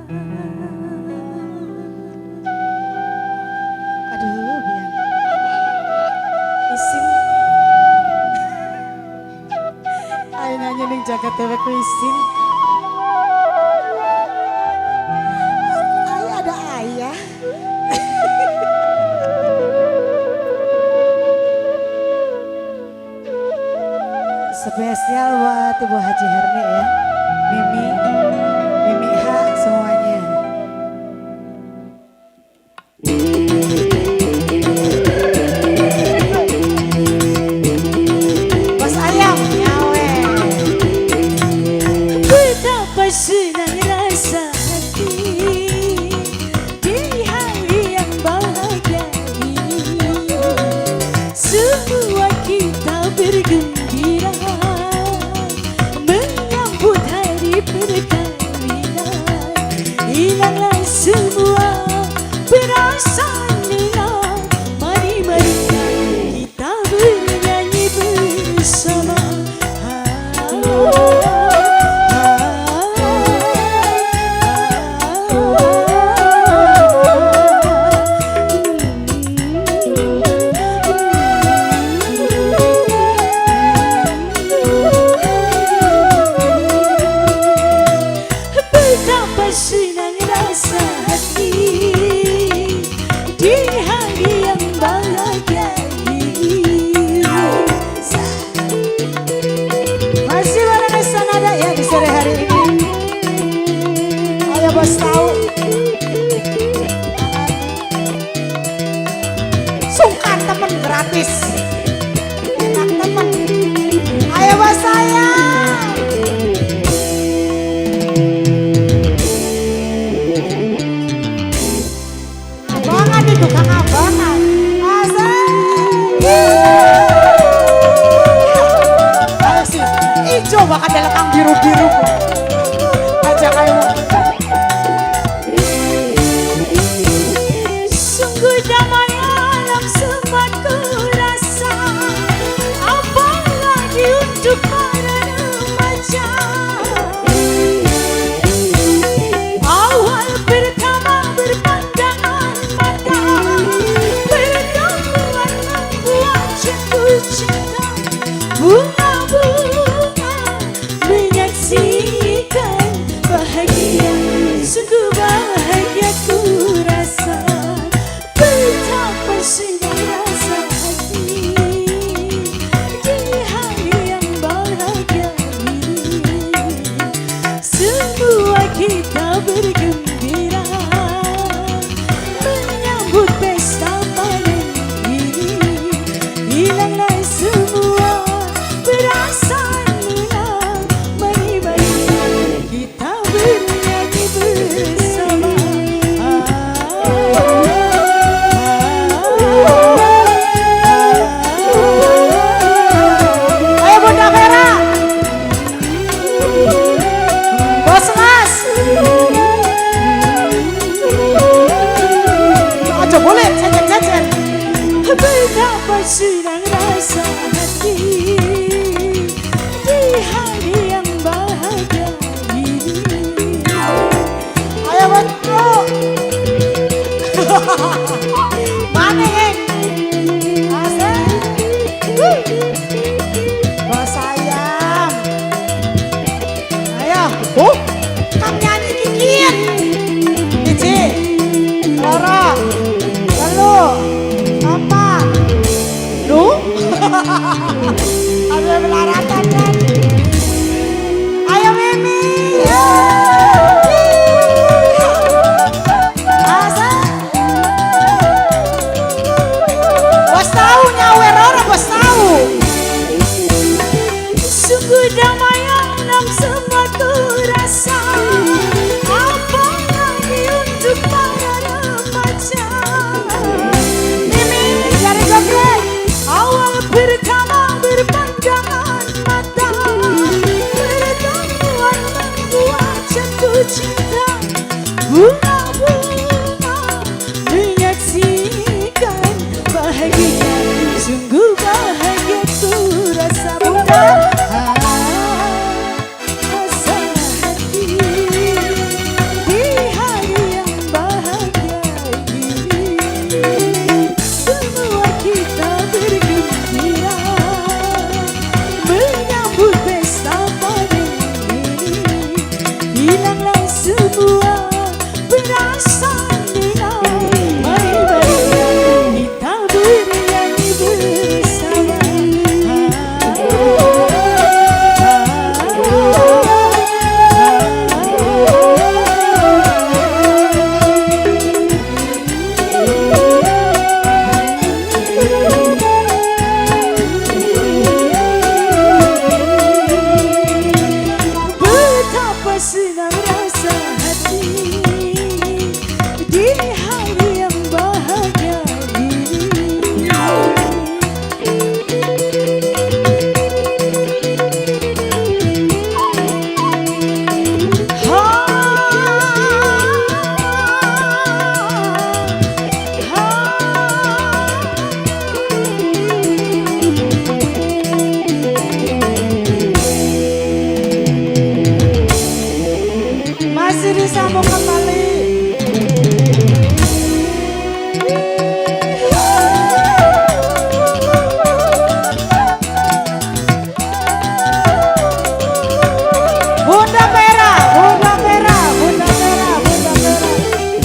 Aduh, biar isin. Ayo nanya nih jaga tewek isin. Ayo ada ayah. Spesial buat Ibu Haji Herni ya. Mimi H semuanya. Bos ayam nyawe. Betapa senang rasa hati di hari yang bahagia ini. Semua kita bergembira menyambut hari perkawinan. Hilanglah semua perasaan hilang. Mari kita bernyanyi bersama. Betapa senang rasa hati di hari yang bahagia ini. Masih bareng Sanada ya di sore hari ini. Ayo bos tahu. Sungkan temen gratis. Enak temen. Ayo bos sayang. Abangan itu Kang Abangan. Asik. Ayo sih, ijo bakal dalam biru-biru. Aja kayu. Sungguh damai alam sempat ku rasa, apalagi untuk para remaja. Awal pertama berpandangan mata, pertemuan membuat jatuh cinta. Bunga-bunga menyaksikan bahagia, sungguh bahagia ku rasa. Betapa senang rasa hati di hari yang bahagia ini. Semua kita bergembira menyambut pesta panen ini. Hilanglah semua perasaan hilang. Mari kita bernyanyi bersama. Ayo Bunda Vera. Bos Mas. Aja boleh jajan-jajan. Betapa senang rasa hati di hari yang bahagia ini. Ayo Bro. Mana Heng? Asik. Bos sayang. Ayo. Kang nyanyi kikit. Hiji. Loro. Telu. Empat. Lu. Aduh melaratan kan. Ayo Mimi. Asik. Bos tahu nyawer orang bos tahu. Sungguh damai alam semua ku rasa, apalagi untuk para remaja. Mimi cari goblek. Awal pertama berpandangan mata, pertemuan membuat jatuh cinta. Bunga-bunga menyaksikan bahagia, sungguh bahagia ku rasa. Bunda rasa hati. masih disambung kembali. Bunda merah, bunda merah, bunda merah, bunda merah.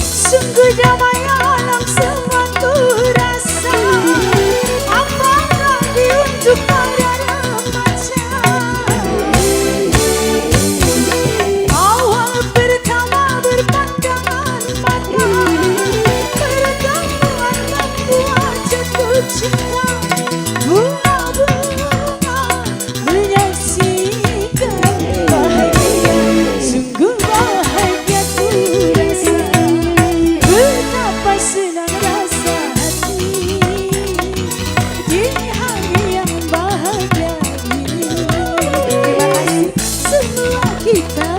Sungguh damai alam semua ku rasa, amarah diunjuk pada remaja. Awal pertama berpandangan mata, pertemuan membuat jatuh cinta. Bunga-bunga menyaksikan bahagia, sungguh bahagia ku rasa. Betapa senang rasa hati di hari yang bahagia ini. Terima kasih. Semua kita